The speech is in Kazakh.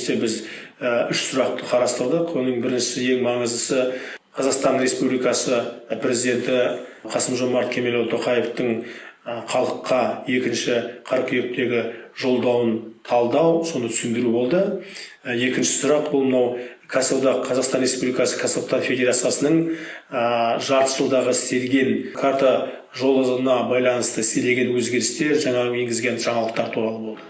кеңесте біз 3 сұрақты қарастырдық. Оның біріншісі, ең маңыздысы, Қазақстан Республикасы президенті Қасым-Жомарт Кемелұлы Тоқаевтың халыққа екінші қыркүйектегі жолдауын талдау, соны түсіндіру болды. Екінші сұрақ бұл мынау Қазақстан Республикасы Кәсіподақтар Федерациясының жарты жылдағы істелген карта жолына байланысты істелген өзгерістер, жаңа енгізген жаңалықтар туралы болды.